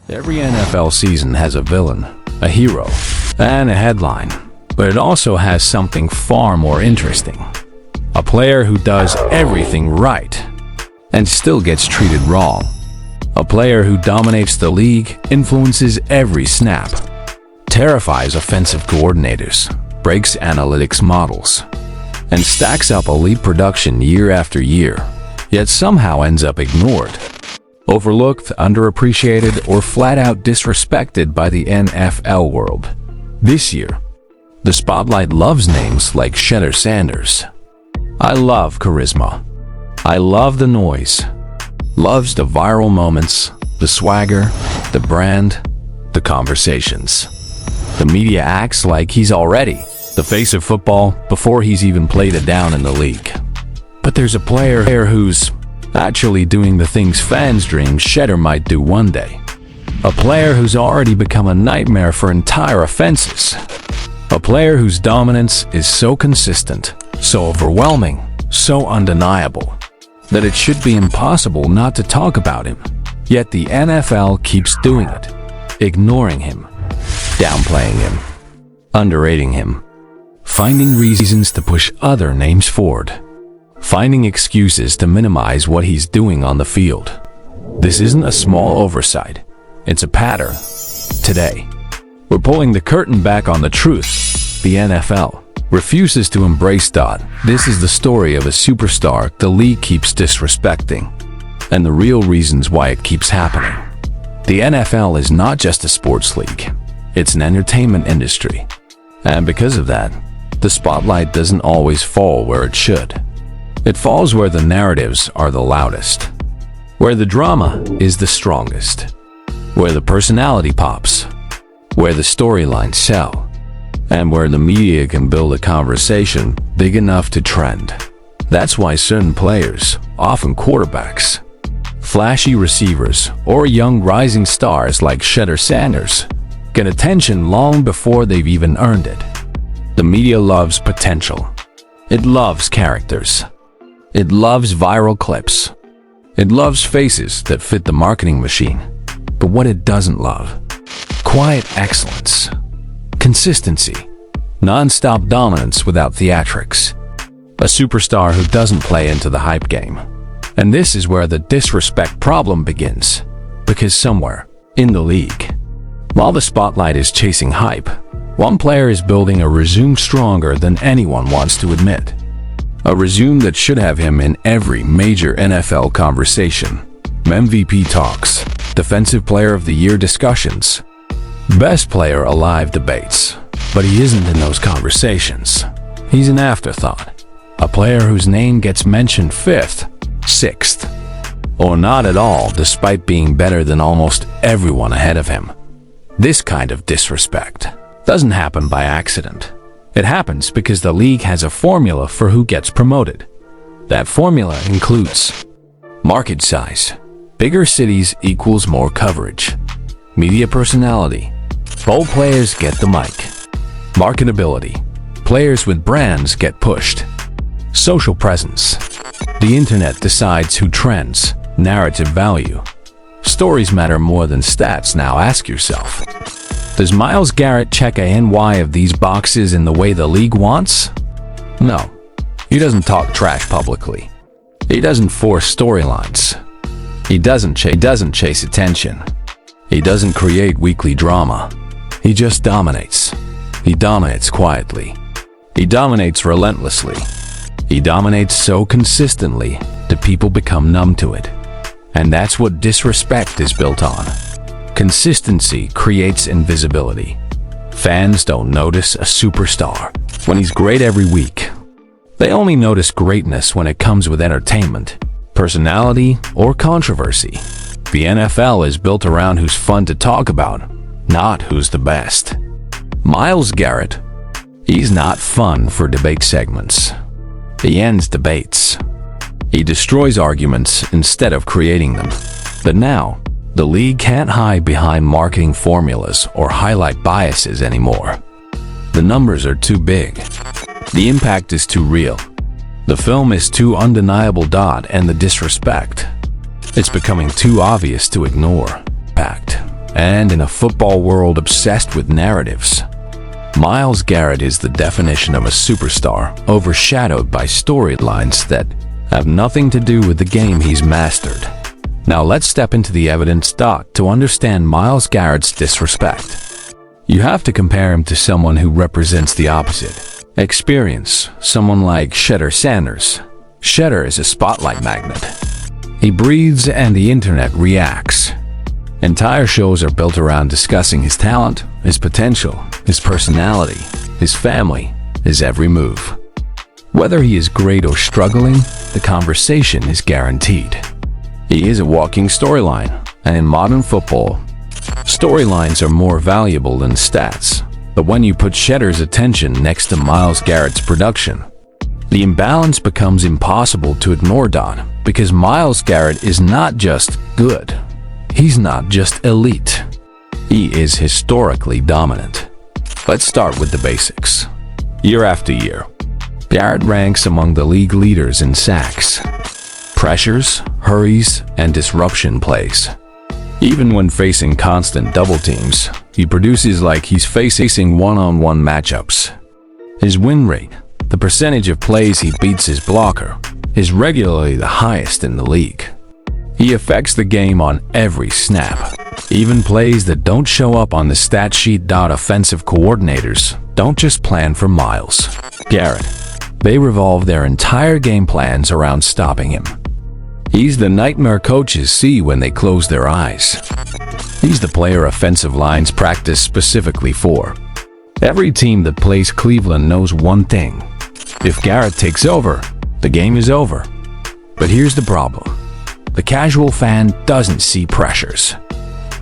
Every NFL season has a villain, a hero, and a headline, but it also has something far more interesting. A player who does everything right and still gets treated wrong. A player who dominates the league, influences every snap, terrifies offensive coordinators, breaks analytics models, and stacks up elite production year after year, yet somehow ends up ignored, overlooked, underappreciated, or flat out disrespected by the NFL world. This year, the spotlight loves names like Shedeur Sanders. I love charisma. I love the noise. Loves the viral moments, the swagger, the brand, the conversations. The media acts like he's already the face of football before he's even played a down in the league. But there's a player who's actually doing the things fans dream Shedeur might do one day. A player who's already become a nightmare for entire offenses. A player whose dominance is so consistent, so overwhelming, so undeniable, that it should be impossible not to talk about him. Yet the NFL keeps doing it, ignoring him, downplaying him, underrating him, finding reasons to push other names forward, finding excuses to minimize what he's doing on the field. This isn't a small oversight, it's a pattern. Today, we're pulling the curtain back on the truth. The NFL refuses to embrace that. This is the story of a superstar the league keeps disrespecting, and the real reasons why it keeps happening. The NFL is not just a sports league, it's an entertainment industry. And because of that, the spotlight doesn't always fall where it should. It falls where the narratives are the loudest, where the drama is the strongest, where the personality pops, where the storylines sell, and where the media can build a conversation big enough to trend. That's why certain players, often quarterbacks, flashy receivers, or young rising stars like Shedeur Sanders, get attention long before they've even earned it. The media loves potential. It loves characters. It loves viral clips. It loves faces that fit the marketing machine. But what it doesn't love: quiet excellence, consistency, non-stop dominance without theatrics. A superstar who doesn't play into the hype game. And this is where the disrespect problem begins. Because somewhere in the league, while the spotlight is chasing hype, one player is building a resume stronger than anyone wants to admit. A resume that should have him in every major NFL conversation. MVP talks, Defensive Player of the Year discussions, Best Player Alive debates. But he isn't in those conversations. He's an afterthought. A player whose name gets mentioned fifth, sixth, or not at all despite being better than almost everyone ahead of him. This kind of disrespect doesn't happen by accident. It happens because the league has a formula for who gets promoted. That formula includes market size. Bigger cities equals more coverage. Media personality. Bold players get the mic. Marketability. Players with brands get pushed. Social presence. The internet decides who trends. Narrative value. Stories matter more than stats. Now ask yourself, does Myles Garrett check any of these boxes in the way the league wants? No. He doesn't talk trash publicly. He doesn't force storylines. He doesn't chase attention. He doesn't create weekly drama. He just dominates. He dominates quietly. He dominates relentlessly. He dominates so consistently that people become numb to it. And that's what disrespect is built on. Consistency creates invisibility. Fans don't notice a superstar when he's great every week. They only notice greatness when it comes with entertainment, personality, or controversy. The NFL is built around who's fun to talk about, not who's the best. Myles Garrett, he's not fun for debate segments. He ends debates. He destroys arguments instead of creating them. But now, the league can't hide behind marketing formulas or highlight biases anymore. The numbers are too big. The impact is too real. The film is too undeniable. And the disrespect, it's becoming too obvious to ignore. Impact. And in a football world obsessed with narratives, Myles Garrett is the definition of a superstar, overshadowed by storylines that have nothing to do with the game he's mastered. Now let's step into the evidence to understand Myles Garrett's disrespect. You have to compare him to someone who represents the opposite. Experience, someone like Shedeur Sanders. Shedeur is a spotlight magnet. He breathes and the internet reacts. Entire shows are built around discussing his talent, his potential, his personality, his family, his every move. Whether he is great or struggling, the conversation is guaranteed. He is a walking storyline, and in modern football, storylines are more valuable than stats. But when you put Shedeur's attention next to Myles Garrett's production, the imbalance becomes impossible to ignore, because Myles Garrett is not just good. He's not just elite. He is historically dominant. Let's start with the basics. Year after year, Garrett ranks among the league leaders in sacks, pressures, hurries, and disruption plays. Even when facing constant double teams, he produces like he's facing one-on-one matchups. His win rate, the percentage of plays he beats his blocker, is regularly the highest in the league. He affects the game on every snap. Even plays that don't show up on the stat sheet. Offensive coordinators don't just plan for Myles Garrett. They revolve their entire game plans around stopping him. He's the nightmare coaches see when they close their eyes. He's the player offensive lines practice specifically for. Every team that plays Cleveland knows one thing. If Garrett takes over, the game is over. But here's the problem. The casual fan doesn't see pressures.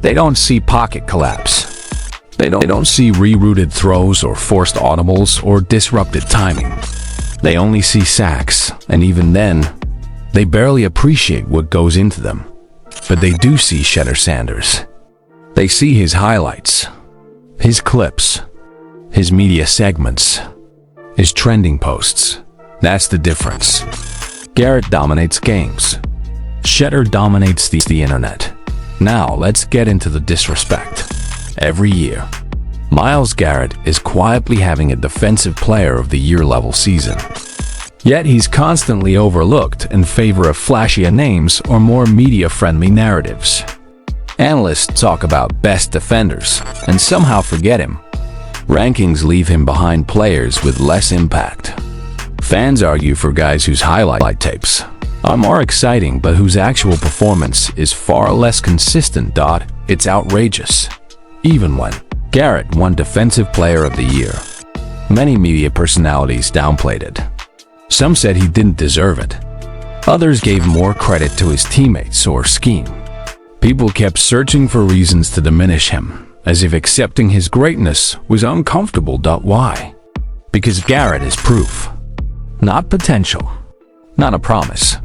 They don't see pocket collapse. They don't see rerouted throws or forced audibles or disrupted timing. They only see sacks, and even then, they barely appreciate what goes into them. But they do see Shedeur Sanders. They see his highlights, his clips, his media segments, his trending posts. That's the difference. Garrett dominates games. Shedeur dominates the internet. Now let's get into the disrespect. Every year, Myles Garrett is quietly having a Defensive Player of the Year level season. Yet he's constantly overlooked in favor of flashier names or more media-friendly narratives. Analysts talk about best defenders and somehow forget him. Rankings leave him behind players with less impact. Fans argue for guys whose highlight tapes are more exciting but whose actual performance is far less consistent. It's outrageous. Even when Garrett won Defensive Player of the Year, many media personalities downplayed it. Some said he didn't deserve it. Others gave more credit to his teammates or scheme. People kept searching for reasons to diminish him, as if accepting his greatness was uncomfortable. Why? Because Garrett is proof. Not potential. Not a promise.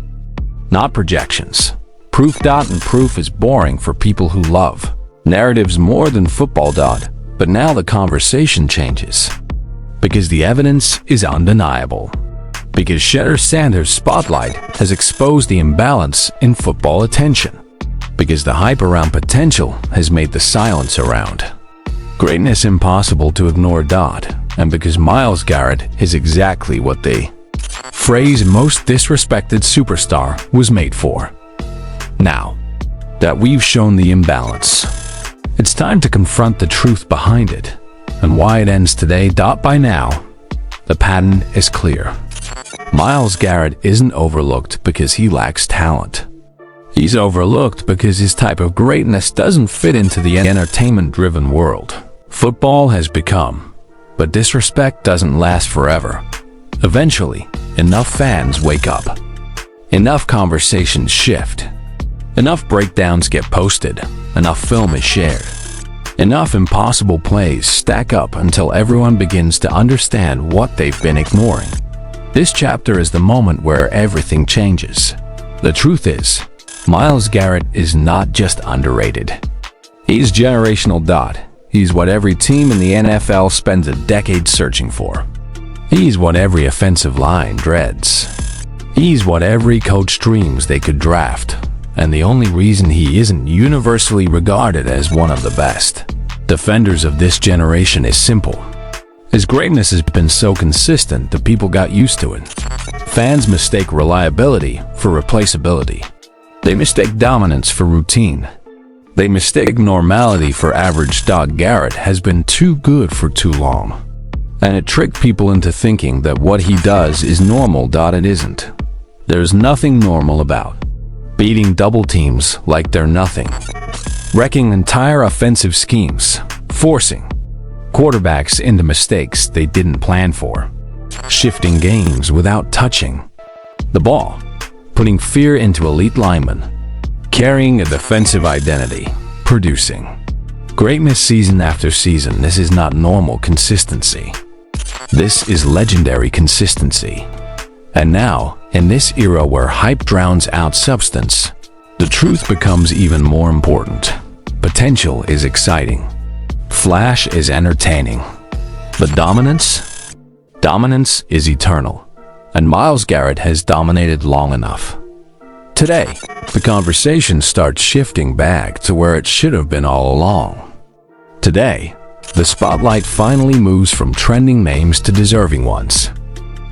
Not projections. Proof. And proof is boring for people who love narratives more than football. But now the conversation changes. Because the evidence is undeniable. Because Shedeur Sanders' spotlight has exposed the imbalance in football attention. Because the hype around potential has made the silence around greatness impossible to ignore. And because Myles Garrett is exactly what the phrase most disrespected superstar was made for. Now that we've shown the imbalance, it's time to confront the truth behind it and why it ends today. By now, the pattern is clear. Myles Garrett isn't overlooked because he lacks talent. He's overlooked because his type of greatness doesn't fit into the entertainment-driven world football has become. But disrespect doesn't last forever. Eventually, enough fans wake up. Enough conversations shift. Enough breakdowns get posted. Enough film is shared. Enough impossible plays stack up until everyone begins to understand what they've been ignoring. This chapter is the moment where everything changes. The truth is, Myles Garrett is not just underrated. He's generational. He's what every team in the NFL spends a decade searching for. He's what every offensive line dreads. He's what every coach dreams they could draft and the only reason he isn't universally regarded as one of the best defenders of this generation is simple. His greatness has been so consistent that people got used to it. Fans mistake reliability for replaceability. They mistake dominance for routine. They mistake normality for average. Garrett has been too good for too long. And it tricked people into thinking that what he does is normal. It isn't. There's nothing normal about beating double teams like they're nothing, wrecking entire offensive schemes, forcing quarterbacks into mistakes they didn't plan for, shifting games without touching the ball, putting fear into elite linemen, carrying a defensive identity, producing greatness season after season. This is not normal consistency. This is legendary consistency. And now, in this era where hype drowns out substance, the truth becomes even more important. Potential is exciting. Flash is entertaining. But dominance is eternal. And Myles Garrett has dominated long enough. Today, the conversation starts shifting back to where it should have been all along. Today, the spotlight finally moves from trending names to deserving ones.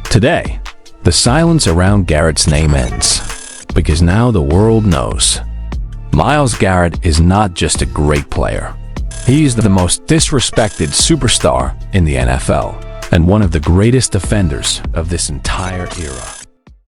Today, the silence around Garrett's name ends, because now the world knows. Myles Garrett is not just a great player. He is the most disrespected superstar in the NFL, and one of the greatest defenders of this entire era.